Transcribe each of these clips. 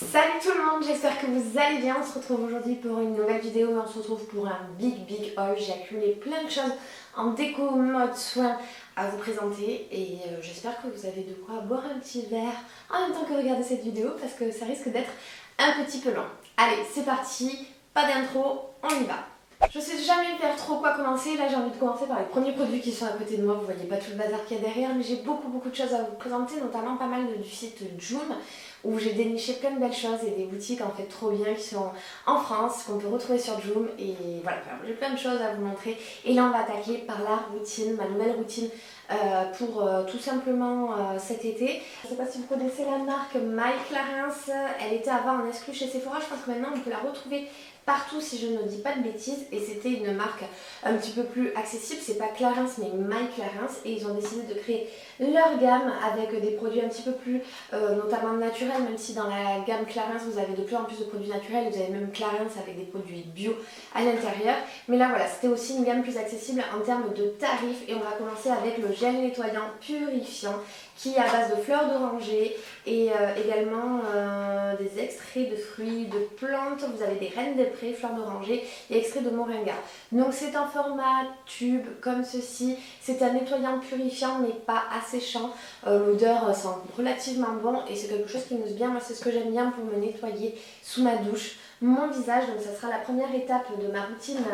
Salut tout le monde, j'espère que vous allez bien. On se retrouve aujourd'hui pour une nouvelle vidéo, mais on se retrouve pour un big haul. J'ai accumulé plein de choses en déco, mode, soin à vous présenter et j'espère que vous avez de quoi boire un petit verre en même temps que regarder cette vidéo parce que ça risque d'être un petit peu long. Allez, c'est parti, pas d'intro, on y va. Je sais jamais faire trop quoi commencer, là j'ai envie de commencer par les premiers produits qui sont à côté de moi, vous voyez pas tout le bazar qu'il y a derrière, mais j'ai beaucoup de choses à vous présenter, notamment pas mal du site Joom, où j'ai déniché plein de belles choses et des boutiques en fait trop bien qui sont en France, qu'on peut retrouver sur Joom, et voilà, j'ai plein de choses à vous montrer. Et là on va attaquer par la routine, ma nouvelle routine pour tout simplement cet été. Je sais pas si vous connaissez la marque My Clarins, elle était avant en exclu chez Sephora, je pense que maintenant on peut la retrouver partout si je ne dis pas de bêtises, et c'était une marque un petit peu plus accessible, c'est pas Clarins mais My Clarins, et ils ont décidé de créer leur gamme avec des produits un petit peu plus notamment naturels, même si dans la gamme Clarins vous avez de plus en plus de produits naturels, vous avez même Clarins avec des produits bio à l'intérieur, mais là voilà, c'était aussi une gamme plus accessible en termes de tarifs, et on va commencer avec le gel nettoyant purifiant qui est à base de fleurs d'oranger et également des extraits de fruits, de plantes. Vous avez des rennes des prés, fleurs d'oranger et extraits de moringa. Donc c'est un format tube comme ceci. C'est un nettoyant purifiant mais pas asséchant. L'odeur sent relativement bon et c'est quelque chose qui mousse bien. Moi c'est ce que j'aime bien pour me nettoyer sous ma douche mon visage. Donc ça sera la première étape de ma routine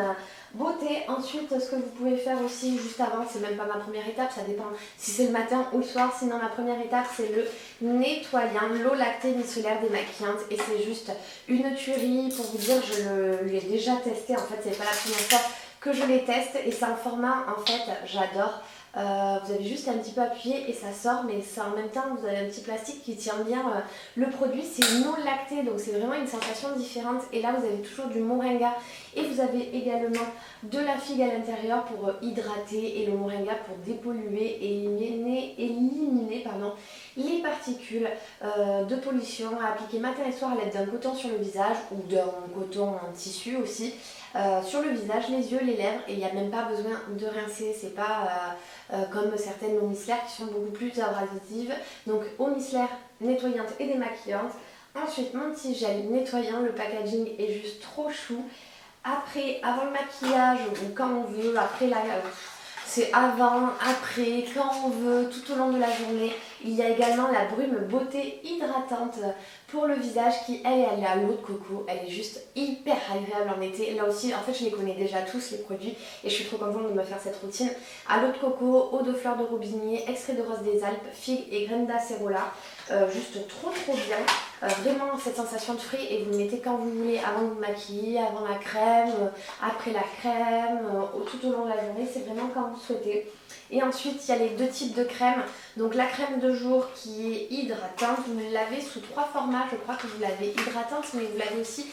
beauté. Ensuite, ce que vous pouvez faire aussi juste avant, c'est même pas ma première étape, ça dépend si c'est le matin ou le soir. Sinon ma première étape c'est le nettoyant, l'eau lactée micellaire démaquillante, et c'est juste une tuerie. Pour vous dire, je l'ai déjà testé, en fait c'est pas la première fois que je les teste, et c'est un format en fait j'adore. Vous avez juste un petit peu appuyé et ça sort, mais ça, en même temps vous avez un petit plastique qui tient bien le produit. C'est une eau lactée, donc c'est vraiment une sensation différente, et là vous avez toujours du moringa et vous avez également de la figue à l'intérieur pour hydrater, et le moringa pour dépolluer et éliminer les particules de pollution, à appliquer matin et soir à l'aide d'un coton sur le visage ou d'un coton en tissu aussi. Sur le visage, les yeux, les lèvres, et il n'y a même pas besoin de rincer, c'est pas comme certaines eaux micellaires qui sont beaucoup plus abrasives. Donc eau micellaire nettoyante et démaquillante. Ensuite mon petit gel nettoyant, le packaging est juste trop chou. Après, avant le maquillage ou quand on veut, après c'est avant, après, quand on veut, tout au long de la journée. Il y a également la brume beauté hydratante pour le visage qui, elle est à l'eau de coco. Elle est juste hyper agréable en été. Là aussi, en fait, je les connais déjà tous les produits et je suis trop contente de me faire cette routine. À l'eau de coco, eau de fleur de robinier, extrait de rose des Alpes, figue et graines d'acérola. Juste trop bien. Vraiment cette sensation de frais, et vous le mettez quand vous voulez, avant de vous maquiller, avant la crème, après la crème, tout au long de la journée, c'est vraiment quand vous souhaitez. Et ensuite il y a les deux types de crème. Donc la crème de jour qui est hydratante, vous l'avez sous 3 formats, je crois que vous l'avez hydratante, mais vous l'avez aussi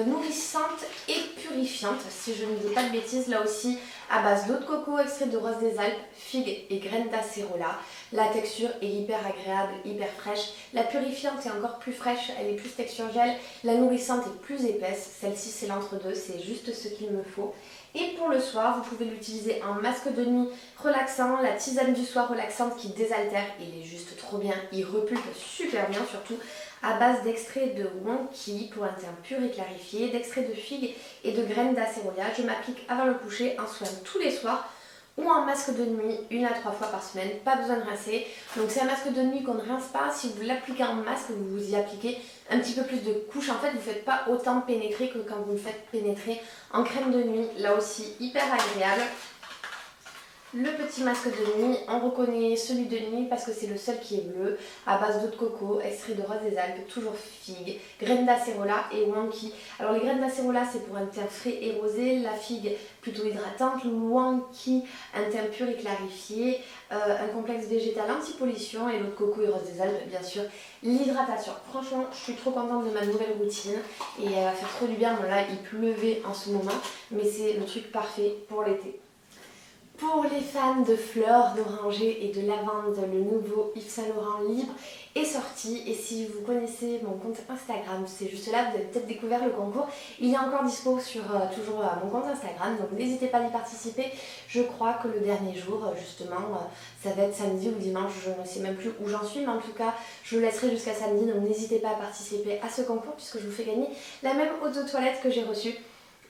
nourrissante et purifiante, si je ne dis pas de bêtises. Là aussi à base d'eau de coco, extrait de rose des Alpes, figue et graines d'acérola. La texture est hyper agréable, hyper fraîche. La purifiante est encore plus fraîche, elle est plus texture gel. La nourrissante est plus épaisse, celle-ci c'est l'entre-deux, c'est juste ce qu'il me faut. Et pour le soir, vous pouvez l'utiliser en masque de nuit relaxant, la tisane du soir relaxante qui désaltère, il est juste trop bien, il repulpe super bien, surtout à base d'extrait de wonky pour un teint pur et clarifié, d'extrait de figue et de graines d'acérola. Je m'applique avant le coucher, un soin tous les soirs, ou en masque de nuit 1 à 3 fois par semaine, pas besoin de rincer. Donc c'est un masque de nuit qu'on ne rince pas. Si vous l'appliquez en masque, vous y appliquez un petit peu plus de couches. En fait, vous ne faites pas autant pénétrer que quand vous le faites pénétrer en crème de nuit. Là aussi, hyper agréable. Le petit masque de nuit, on reconnaît celui de nuit parce que c'est le seul qui est bleu, à base d'eau de coco, extrait de rose des Alpes, toujours figue, graines d'acérola et wonky. Alors les graines d'acérola c'est pour un teint frais et rosé, la figue plutôt hydratante, le wonky un teint pur et clarifié, un complexe végétal anti-pollution, et l'eau de coco et rose des Alpes bien sûr l'hydratation. Franchement je suis trop contente de ma nouvelle routine et elle va faire trop du bien. Bon, là il pleuvait en ce moment mais c'est le truc parfait pour l'été. Pour les fans de fleurs, d'oranger et de lavande, le nouveau Yves Saint Laurent Libre est sorti. Et si vous connaissez mon compte Instagram, c'est juste là, vous avez peut-être découvert le concours. Il est encore dispo sur toujours mon compte Instagram, donc n'hésitez pas à y participer. Je crois que le dernier jour, justement, ça va être samedi ou dimanche, je ne sais même plus où j'en suis, mais en tout cas, je vous laisserai jusqu'à samedi, donc n'hésitez pas à participer à ce concours puisque je vous fais gagner la même eau de toilette que j'ai reçue.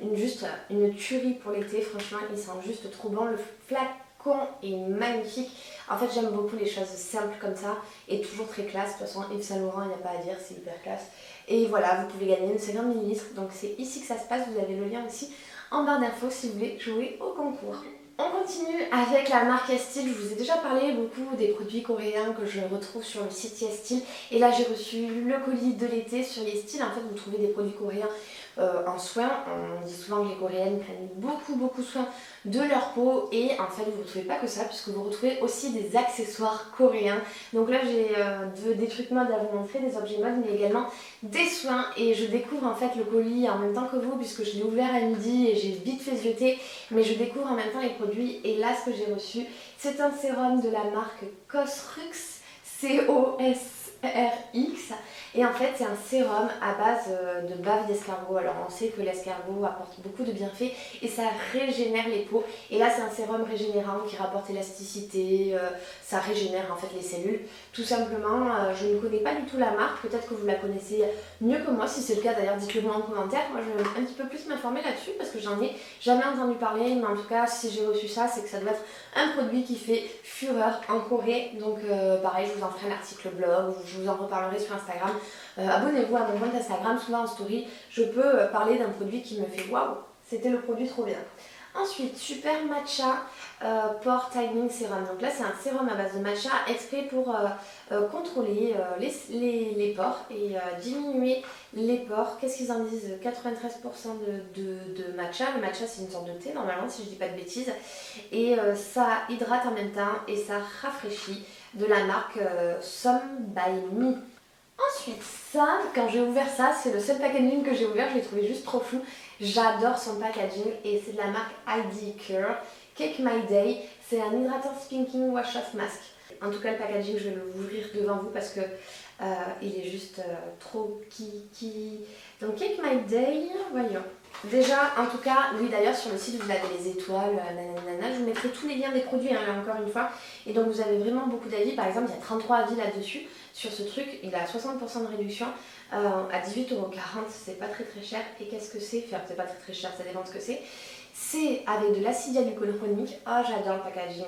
Une tuerie pour l'été, franchement il sent juste trop bon, le flacon est magnifique. En fait j'aime beaucoup les choses simples comme ça et toujours très classe. De toute façon Yves Saint Laurent il n'y a pas à dire, c'est hyper classe. Et voilà, vous pouvez gagner une 50 ml, donc c'est ici que ça se passe, vous avez le lien aussi en barre d'infos si vous voulez jouer au concours. On continue avec la marque Estille. Je vous ai déjà parlé beaucoup des produits coréens que je retrouve sur le site Estille. Et là j'ai reçu le colis de l'été sur Estille. En fait vous trouvez des produits coréens en soins. On dit souvent que les coréennes prennent beaucoup soin de leur peau. Et en fait vous ne retrouvez pas que ça puisque vous retrouvez aussi des accessoires coréens. Donc là j'ai des trucs mode à vous montrer, des objets mode mais également des soins. Et je découvre en fait le colis en même temps que vous puisque je l'ai ouvert à midi et j'ai vite fait zioter. Mais je découvre en même temps les produits. Et là ce que j'ai reçu c'est un sérum de la marque Cosrx, COSRX, et en fait c'est un sérum à base de bave d'escargot. Alors on sait que l'escargot apporte beaucoup de bienfaits et ça régénère les peaux, et là c'est un sérum régénérant qui rapporte élasticité, ça régénère en fait les cellules tout simplement. Je ne connais pas du tout la marque, peut-être que vous la connaissez mieux que moi. Si c'est le cas d'ailleurs dites-le moi en commentaire, moi je vais un petit peu plus m'informer là-dessus parce que j'en ai jamais entendu parler, mais en tout cas si j'ai reçu ça c'est que ça doit être un produit qui fait fureur en Corée. Donc pareil, je vous en ferai un article blog, je vous en reparlerai sur Instagram. Abonnez-vous à mon compte Instagram, souvent en story je peux parler d'un produit qui me fait waouh, c'était le produit trop bien. Ensuite, Super Matcha Pore Timing Serum. Donc là, c'est un sérum à base de matcha exprès pour contrôler les pores et diminuer les pores. Qu'est-ce qu'ils en disent? 93% de matcha. Le matcha, c'est une sorte de thé, normalement, si je dis pas de bêtises. Et ça hydrate en même temps et ça rafraîchit, de la marque Some by Me. Ensuite, ça, quand j'ai ouvert ça, c'est le seul packaging que j'ai ouvert, je l'ai trouvé juste trop fou. J'adore son packaging et c'est de la marque ID Cure. Cake My Day, c'est un hydratant spinking wash off mask. En tout cas, le packaging, je vais l'ouvrir devant vous parce que il est juste trop kiki. Donc Cake My Day, voyons. Déjà, en tout cas, oui d'ailleurs sur le site vous avez les étoiles, nanana, je vous mettrai tous les liens des produits hein, là encore une fois. Et donc vous avez vraiment beaucoup d'avis, par exemple il y a 33 avis là-dessus sur ce truc, il a 60% de réduction à 18,40€, c'est pas très cher. Et qu'est-ce que c'est? Enfin c'est pas très cher, ça dépend de ce que c'est. C'est avec de l'acide hyaluronique, oh j'adore le packaging.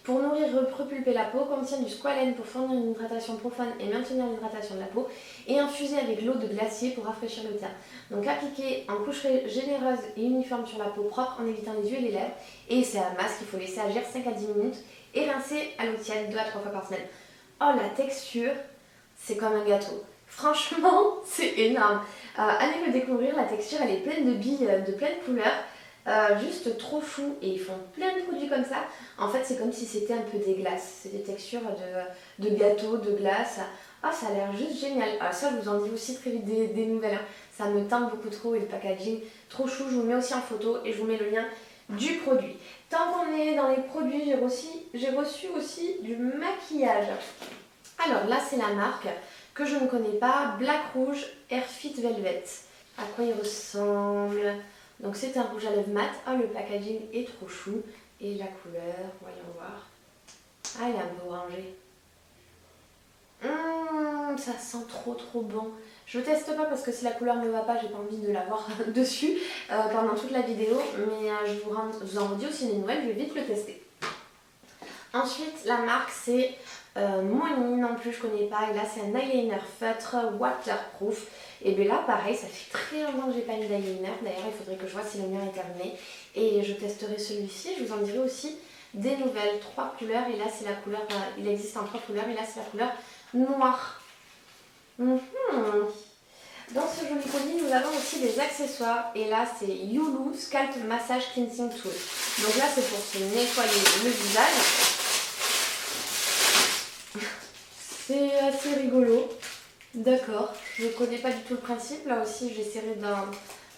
Pour nourrir et repulper la peau, contient du squalène pour fournir une hydratation profonde et maintenir l'hydratation de la peau, et infusé avec l'eau de glacier pour rafraîchir le teint. Donc appliqué en couche généreuse et uniforme sur la peau propre en évitant les yeux et les lèvres. Et c'est un masque qu'il faut laisser agir 5 à 10 minutes et rincer à l'eau tiède 2 à 3 fois par semaine. Oh la texture, c'est comme un gâteau. Franchement, c'est énorme. Allez le découvrir, la texture elle est pleine de billes de plein de couleurs. Juste trop fou, et ils font plein de produits comme ça. En fait c'est comme si c'était un peu des glaces, c'est des textures de gâteau, de glace. Ah ça a l'air juste génial. Ah, ça je vous en dis aussi très vite des nouvelles, hein. Ça me tente beaucoup trop et le packaging trop chou. Je vous mets aussi en photo et je vous mets le lien du produit. Tant qu'on est dans les produits, j'ai reçu aussi du maquillage. Alors là c'est la marque que je ne connais pas, Black Rouge Air Fit Velvet. À quoi il ressemble? Donc c'est un rouge à lèvres mat. Oh le packaging est trop chou. Et la couleur, voyons voir. Ah il est un peu orangé. Ça sent trop bon. Je ne teste pas parce que si la couleur ne me va pas, j'ai pas envie de l'avoir dessus pendant toute la vidéo. Mais je vous en dis aussi des nouvelles, je vais vite le tester. Ensuite la marque c'est Moni, non plus je connais pas. Et là c'est un eyeliner feutre waterproof. Et bien là pareil, ça fait très longtemps que j'ai pas mis d'eyeliner. D'ailleurs il faudrait que je vois si le mien est terminé. Et je testerai celui-ci. Je vous en dirai aussi des nouvelles. 3 couleurs. Et là c'est la couleur, il existe en 3 couleurs. Et là c'est la couleur noire. Dans ce joli colis nous avons aussi des accessoires. Et là c'est Yulu Scalp Massage Cleansing Tool. Donc là c'est pour se nettoyer le visage. C'est assez rigolo. D'accord, je ne connais pas du tout le principe. Là aussi j'essaierai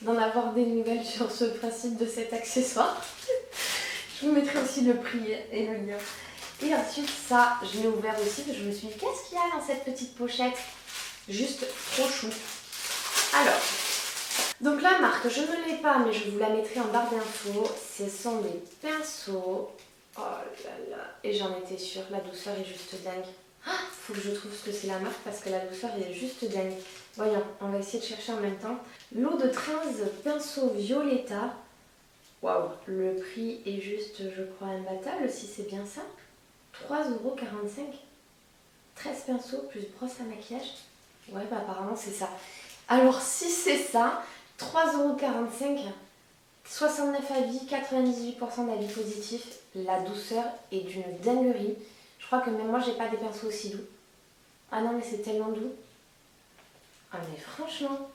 d'en avoir des nouvelles sur ce principe de cet accessoire. Je vous mettrai aussi le prix et le lien. Et ensuite, ça, je l'ai ouvert aussi, parce que je me suis dit, qu'est-ce qu'il y a dans cette petite pochette? Juste trop chou. Alors, donc la marque, je ne l'ai pas, mais je vous la mettrai en barre d'infos. Ce sont des pinceaux. Oh là là, et j'en étais sûre, la douceur est juste dingue. Faut que je trouve ce que c'est la marque parce que la douceur est juste dingue. Voyons, on va essayer de chercher en même temps. L'eau de 13 pinceaux Violetta. Waouh, le prix est juste, je crois, imbattable si c'est bien ça. 3,45 €. 13 pinceaux plus brosse à maquillage. Ouais, bah apparemment c'est ça. Alors si c'est ça, 3,45 €, 69 avis, 98% d'avis positifs. La douceur est d'une dinguerie. Je crois que même moi j'ai pas des pinceaux aussi doux. Ah non mais c'est tellement doux. Ah mais franchement,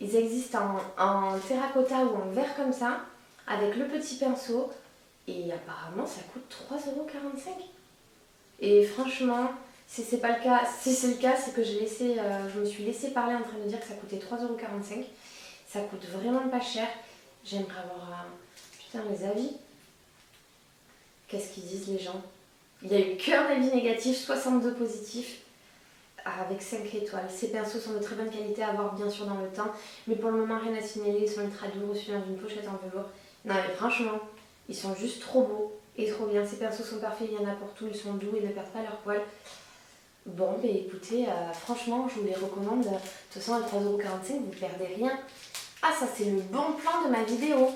ils existent en terracotta ou en verre comme ça, avec le petit pinceau. Et apparemment ça coûte 3,45 €. Et franchement, si c'est pas le cas, si c'est le cas, c'est que je me suis laissé parler en train de dire que ça coûtait 3,45 €. Ça coûte vraiment pas cher. J'aimerais avoir putain les avis. Qu'est-ce qu'ils disent les gens? Il y a eu qu'un avis négatif, 62 positifs, avec 5 étoiles. Ces pinceaux sont de très bonne qualité à avoir bien sûr dans le temps, mais pour le moment rien à signaler, ils sont ultra doux, reçus dans une pochette en velours. Non mais franchement, ils sont juste trop beaux et trop bien. Ces pinceaux sont parfaits, il y en a pour tout, ils sont doux et ne perdent pas leur poil. Bon, bah écoutez, franchement, je vous les recommande. De toute façon, à 3,45 €, vous ne perdez rien. Ah, ça, c'est le bon plan de ma vidéo.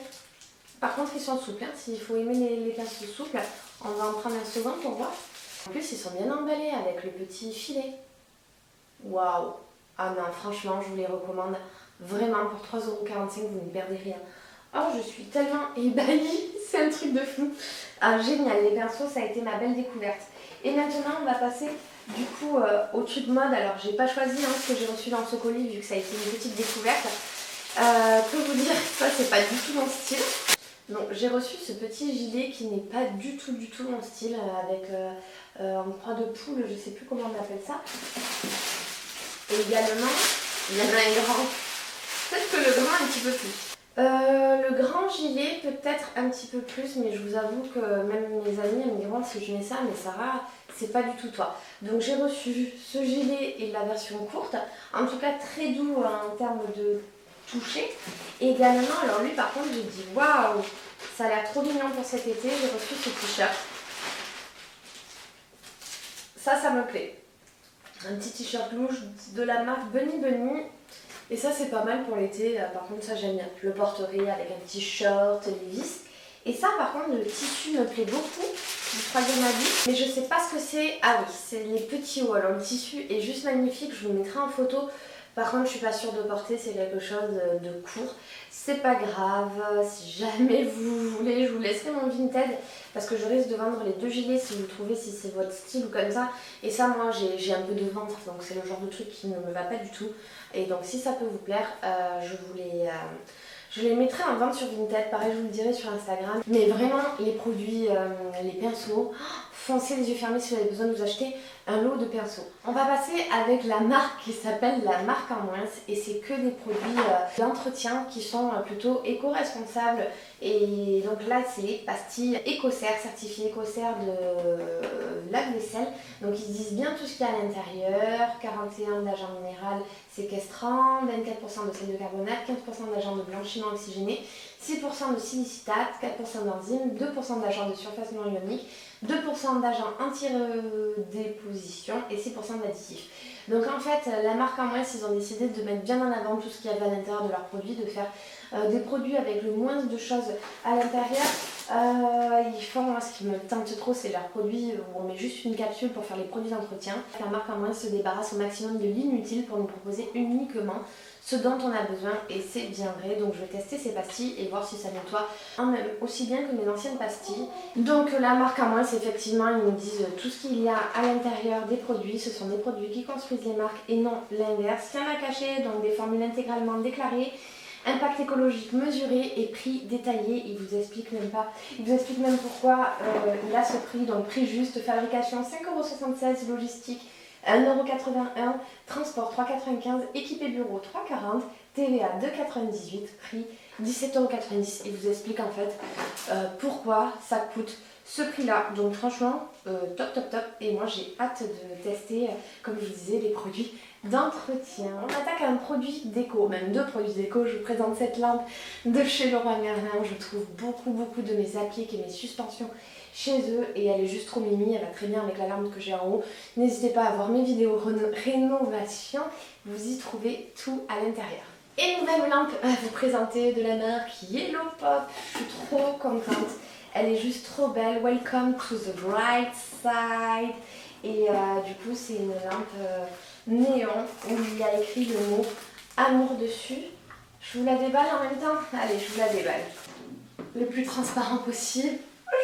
Par contre, ils sont souples. Hein. S'il faut aimer les pinceaux souples, on va en prendre un second pour voir. En plus, ils sont bien emballés avec le petit filet. Waouh! Ah non, franchement, je vous les recommande. Vraiment, pour 3,45 €, vous ne perdez rien. Oh, je suis tellement ébahie. C'est un truc de fou. Ah, génial. Les pinceaux, ça a été ma belle découverte. Et maintenant, on va passer du coup au tube mode. Alors, j'ai pas choisi ce que j'ai reçu dans ce colis vu que ça a été une petite découverte. Que vous dire, ça, c'est pas du tout mon style. Donc, j'ai reçu ce petit gilet qui n'est pas du tout mon style avec en croix de poule, je sais plus comment on appelle ça. Et également, il y en a un grand. Peut-être que le grand un petit peu plus. Le grand gilet peut-être un petit peu plus, mais je vous avoue que même mes amis me diront si je mets ça, mais Sarah, c'est pas du tout toi. Donc j'ai reçu ce gilet et la version courte, en tout cas très doux en termes de toucher. Et également, alors lui par contre j'ai dit waouh, ça a l'air trop mignon pour cet été, j'ai reçu ce t-shirt. Ça me plaît. Un petit t-shirt louche de la marque Bunny Bunny. Et ça c'est pas mal pour l'été, par contre ça j'aime bien. Je le porterai avec un petit short, Levi's. Et ça par contre le tissu me plaît beaucoup, du troisième avis. Mais je sais pas ce que c'est. Ah oui, c'est les petits hauts. Alors le tissu est juste magnifique, je vous le mettrai en photo. Par contre je suis pas sûre de porter, c'est quelque chose de court. C'est pas grave, si jamais vous voulez, je vous laisserai mon Vinted. Parce que je risque de vendre les deux gilets si vous trouvez, si c'est votre style ou comme ça. Et ça moi j'ai un peu de ventre, donc c'est le genre de truc qui ne me va pas du tout. Et donc si ça peut vous plaire, je les mettrai en vente sur Vinted, pareil je vous le dirai sur Instagram. Mais vraiment les produits, les pinceaux, foncez les yeux fermés si vous avez besoin de vous acheter un lot de pinceaux. On va passer avec la marque qui s'appelle la marque en moins et c'est que des produits d'entretien qui sont plutôt éco-responsables. Et donc là c'est les pastilles Écossaire, certifiées Écossaire de lave-vaisselle. Donc ils disent bien tout ce qu'il y a à l'intérieur, 41 d'agent minéral séquestrant, 24% de sel de carbonate, 15% d'agent de blanchiment oxygéné, 6% de silicitate, 4% d'enzymes, 2% d'agent de surface non ionique, 2% d'agents anti-redéposition et 6% d'additifs. Donc en fait, la marque en moins, ils ont décidé de mettre bien en avant tout ce qu'il y avait à l'intérieur de leurs produits, de faire des produits avec le moins de choses à l'intérieur. Ils font, moi ce qui me tente trop, c'est leurs produits où on met juste une capsule pour faire les produits d'entretien. La marque en moins se débarrasse au maximum de l'inutile pour nous proposer uniquement ce dont on a besoin et c'est bien vrai. Donc je vais tester ces pastilles et voir si ça nettoie aussi bien que mes anciennes pastilles. Donc la marque en moins, c'est effectivement, ils nous disent tout ce qu'il y a à l'intérieur des produits. Ce sont des produits qui construisent les marques et non l'inverse. Rien à cacher, donc des formules intégralement déclarées. Impact écologique mesuré et prix détaillé, il vous explique même pas, il vous explique même pourquoi il a ce prix, donc prix juste, fabrication 5,76 €, logistique 1,81€, transport 3,95€, équipé bureau 3,40€, TVA 2,98€, prix 17,90€. Il vous explique en fait pourquoi ça coûte ce prix-là. Donc franchement, top top top. Et moi j'ai hâte de tester, comme je vous disais, les produits d'entretien. On attaque à un produit déco, même deux produits déco. Je vous présente cette lampe de chez Leroy Merlin. Je trouve beaucoup de mes appliques et mes suspensions chez eux et elle est juste trop mimi, elle va très bien avec la lampe que j'ai en haut. N'hésitez pas à voir mes vidéos rénovation, vous y trouvez tout à l'intérieur. Et nouvelle lampe à vous présenter de la marque Yellow Pop, je suis trop contente. Elle est juste trop belle. Welcome to the bright side. Et du coup, c'est une lampe néon où il y a écrit le mot amour dessus. Je vous la déballe en même temps. Allez, je vous la déballe. Le plus transparent possible.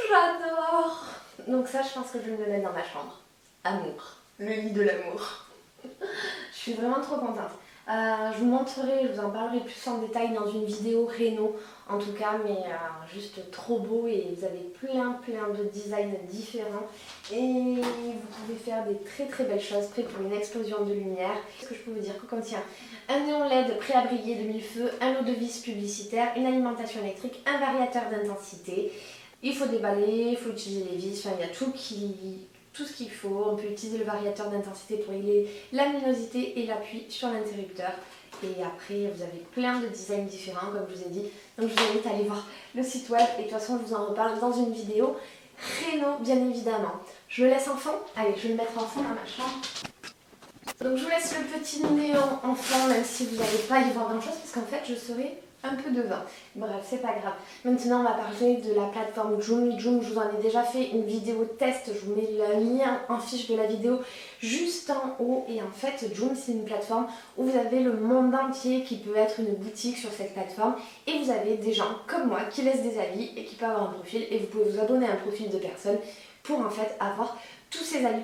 J'adore. Donc ça, je pense que je vais me le mettre dans ma chambre. Amour. Le lit de l'amour. Je suis vraiment trop contente. Je vous montrerai, je vous en parlerai plus en détail dans une vidéo réno en tout cas, mais juste trop beau et vous avez plein de designs différents et vous pouvez faire des très belles choses prêtes pour une explosion de lumière. Ce que je peux vous dire que contient un néon LED prêt à briller de 1000 feux, un lot de vis publicitaire, une alimentation électrique, un variateur d'intensité. Il faut déballer, il faut utiliser les vis, enfin il y a tout ce qu'il faut. On peut utiliser le variateur d'intensité pour régler la luminosité et l'appui sur l'interrupteur. Et après, vous avez plein de designs différents, comme je vous ai dit. Donc je vous invite à aller voir le site web. Et de toute façon, je vous en reparle dans une vidéo réno, bien évidemment. Je le laisse en fond. Allez, je vais le mettre en fond dans ma chambre. Donc je vous laisse le petit néon en fond, même si vous n'allez pas y voir grand chose, parce qu'en fait, je serai un peu devant. Bref, c'est pas grave. Maintenant, on va parler de la plateforme Joom. Joom, je vous en ai déjà fait une vidéo test. Je vous mets le lien en fiche de la vidéo juste en haut. Et en fait, Joom, c'est une plateforme où vous avez le monde entier qui peut être une boutique sur cette plateforme. Et vous avez des gens comme moi qui laissent des avis et qui peuvent avoir un profil. Et vous pouvez vous abonner à un profil de personnes pour en fait avoir tous ces avis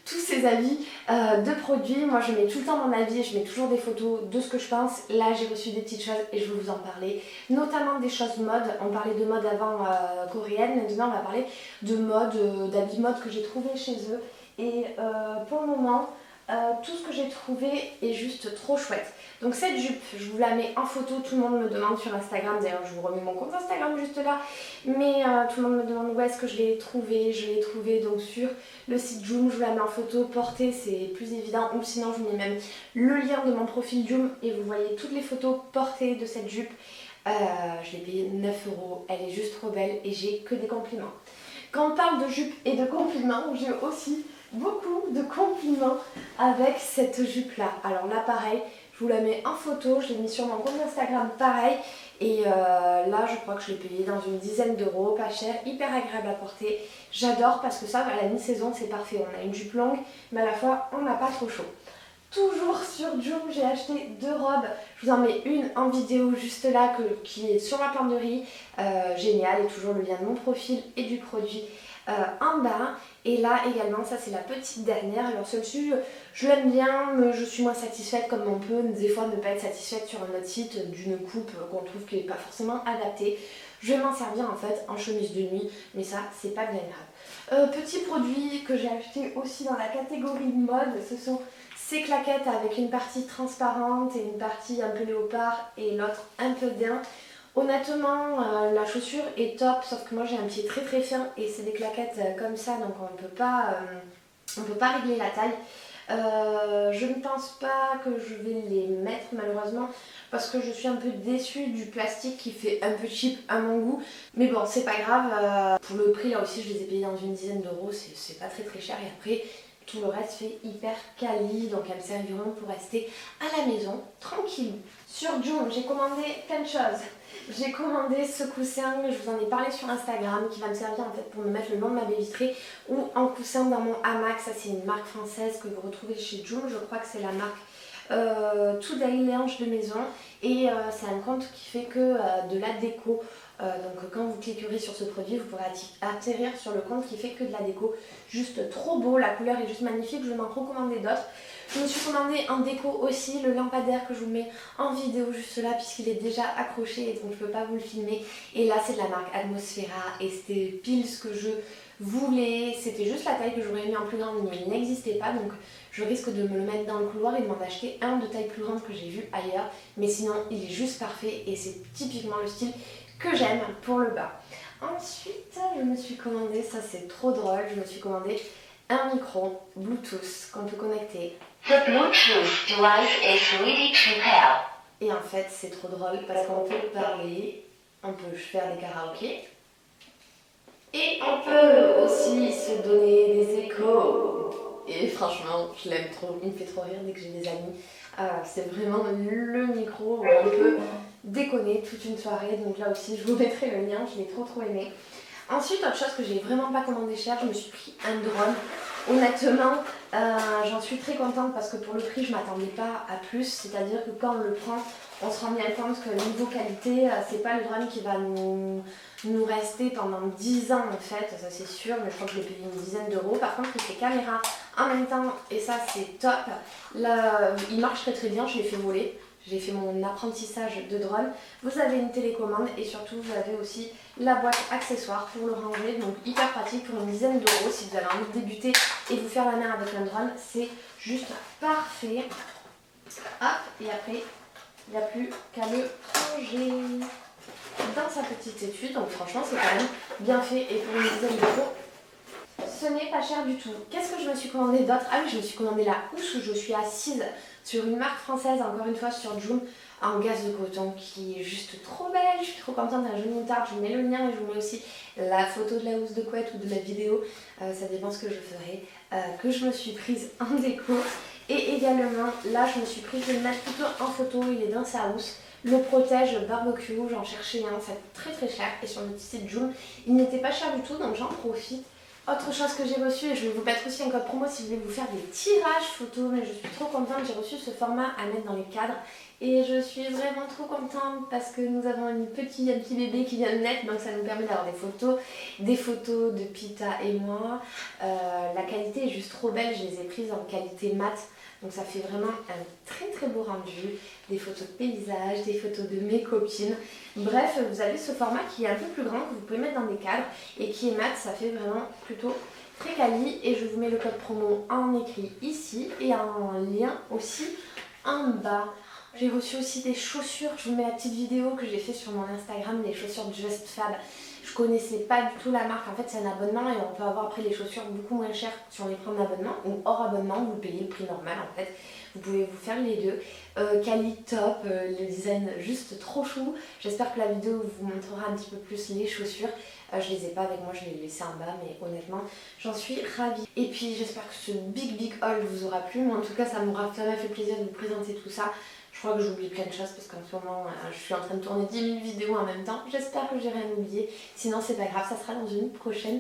tous ces avis de produits. Moi je mets tout le temps mon avis et je mets toujours des photos de ce que je pense. Là j'ai reçu des petites choses et je vais vous en parler, notamment des choses mode. On parlait de mode avant coréenne, maintenant on va parler de mode, d'habits mode que j'ai trouvé chez eux. Et pour le moment tout ce que j'ai trouvé est juste trop chouette. Donc cette jupe, je vous la mets en photo, tout le monde me demande sur Instagram, d'ailleurs je vous remets mon compte Instagram juste là, mais tout le monde me demande où est-ce que je l'ai trouvée. Je l'ai trouvée donc sur le site Joom, je vous la mets en photo, portée c'est plus évident, ou sinon je vous mets même le lien de mon profil Joom et vous voyez toutes les photos portées de cette jupe. Je l'ai payée 9 €, elle est juste trop belle et j'ai que des compliments. Quand on parle de jupe et de compliments, j'ai aussi beaucoup de compliments avec cette jupe là. Alors là pareil, je vous la mets en photo, je l'ai mis sur mon compte Instagram pareil. Et là je crois que je l'ai payé dans une dizaine d'euros, pas cher, hyper agréable à porter. J'adore parce que ça à la mi-saison c'est parfait, on a une jupe longue mais à la fois on n'a pas trop chaud. Toujours sur Joom, j'ai acheté deux robes. Je vous en mets une en vidéo juste là qui est sur ma penderie. Génial, et toujours le lien de mon profil et du produit en bas. Et là également, ça c'est la petite dernière. Alors celle-ci, je l'aime bien, mais je suis moins satisfaite comme on peut des fois ne pas être satisfaite sur un autre site d'une coupe qu'on trouve qui n'est pas forcément adaptée. Je vais m'en servir en fait en chemise de nuit, mais ça c'est pas bien grave. Petit produit que j'ai acheté aussi dans la catégorie mode, ce sont ces claquettes avec une partie transparente et une partie un peu léopard et l'autre un peu daim. Honnêtement, la chaussure est top, sauf que moi j'ai un pied très fin et c'est des claquettes comme ça, donc on peut pas régler la taille. Je ne pense pas que je vais les mettre malheureusement parce que je suis un peu déçue du plastique qui fait un peu cheap à mon goût. Mais bon, c'est pas grave, pour le prix là aussi je les ai payés dans une dizaine d'euros, c'est pas très cher et après tout le reste fait hyper quali, donc elles me serviront pour rester à la maison tranquille. Sur Joom, j'ai commandé plein de choses. J'ai commandé ce coussin, je vous en ai parlé sur Instagram, qui va me servir en fait pour me mettre le long de ma baie vitrée ou en coussin dans mon hamac. Ça c'est une marque française que vous retrouvez chez Joom, je crois que c'est la marque Today Lounge de maison et c'est un compte qui fait que de la déco. Donc quand vous cliquerez sur ce produit, vous pourrez atterrir sur le compte qui fait que de la déco. Juste trop beau, la couleur est juste magnifique, je vais m'en recommander d'autres. Je me suis commandé en déco aussi le lampadaire que je vous mets en vidéo juste là puisqu'il est déjà accroché et donc je peux pas vous le filmer. Et là c'est de la marque Atmosfera et c'était pile ce que je voulais. C'était juste la taille que j'aurais mis en plus grande mais il n'existait pas, donc je risque de me le mettre dans le couloir et de m'en acheter un de taille plus grande que j'ai vu ailleurs. Mais sinon il est juste parfait et c'est typiquement le style que j'aime pour le bas. Ensuite je me suis commandé, ça c'est trop drôle, je me suis commandé un micro Bluetooth qu'on peut connecter. The Bluetooth device is ready to pair. Et en fait, c'est trop drôle parce qu'on peut parler, on peut faire des karaokés et on peut aussi se donner des échos. Et franchement, je l'aime trop, il me fait trop rire dès que j'ai des amis. C'est vraiment le micro où on peut déconner toute une soirée. Donc là aussi, je vous mettrai le lien, je l'ai trop aimé. Ensuite, autre chose que j'ai vraiment pas commandé cher, je me suis pris un drone. Honnêtement, j'en suis très contente parce que pour le prix, je m'attendais pas à plus. C'est-à-dire que quand on le prend, on se rend bien compte que niveau qualité, c'est pas le drone qui va nous rester pendant 10 ans en fait, ça c'est sûr, mais je crois que je l'ai payé une dizaine d'euros. Par contre, il fait caméra en même temps et ça c'est top. Là, il marche très bien, je l'ai fait voler. J'ai fait mon apprentissage de drone. Vous avez une télécommande et surtout vous avez aussi la boîte accessoire pour le ranger. Donc hyper pratique pour une dizaine d'euros. Si vous avez envie de débuter et vous faire la mer avec un drone, c'est juste parfait. Hop, et après, il n'y a plus qu'à le ranger dans sa petite étui. Donc franchement, c'est quand même bien fait et pour une dizaine d'euros, ce n'est pas cher du tout. Qu'est-ce que je me suis commandé d'autre? Ah oui, je me suis commandé la housse où je suis assise sur une marque française, encore une fois sur Joom, en gaze de coton qui est juste trop belle. Je suis trop contente, un joli moutarde. Je vous mets le lien et je vous mets aussi la photo de la housse de couette ou de la vidéo. Ça dépend ce que je ferai. Que je me suis prise en déco. Et également, là je me suis prise, je vais le mettre plutôt en photo, il est dans sa housse. Le protège barbecue, j'en cherchais un, ça coûte très cher. Et sur le petit site Joom, il n'était pas cher du tout, donc j'en profite. Autre chose que j'ai reçu, et je vais vous mettre aussi un code promo si vous voulez vous faire des tirages photos, mais je suis trop contente, j'ai reçu ce format à mettre dans les cadres et je suis vraiment trop contente parce que nous avons un petit bébé qui vient de naître, donc ça nous permet d'avoir des photos de Pita et moi. La qualité est juste trop belle, je les ai prises en qualité mat, donc ça fait vraiment un très beau rendu, des photos de paysages, des photos de mes copines. Bref, vous avez ce format qui est un peu plus grand que vous pouvez mettre dans des cadres et qui est mat, ça fait vraiment plutôt très quali et je vous mets le code promo en écrit ici et en lien aussi en bas. J'ai reçu aussi des chaussures, je vous mets la petite vidéo que j'ai fait sur mon Instagram, des chaussures Just Fab. Je connaissais pas du tout la marque, en fait c'est un abonnement et on peut avoir après les chaussures beaucoup moins chères si on les prend en abonnement ou hors abonnement, vous payez le prix normal en fait. Vous pouvez vous faire les deux. Quali top, le design juste trop chou. J'espère que la vidéo vous montrera un petit peu plus les chaussures. Je les ai pas avec moi, je les ai laissées en bas, mais honnêtement, j'en suis ravie. Et puis j'espère que ce big haul vous aura plu. Moi en tout cas, ça m'aura fait plaisir de vous présenter tout ça. Je crois que j'oublie plein de choses parce qu'en ce moment, je suis en train de tourner 10 000 vidéos en même temps. J'espère que j'ai rien oublié. Sinon, c'est pas grave, ça sera dans une prochaine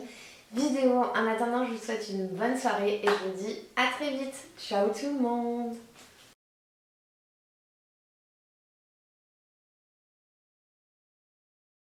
vidéo. En attendant, je vous souhaite une bonne soirée et je vous dis à très vite. Ciao tout le monde!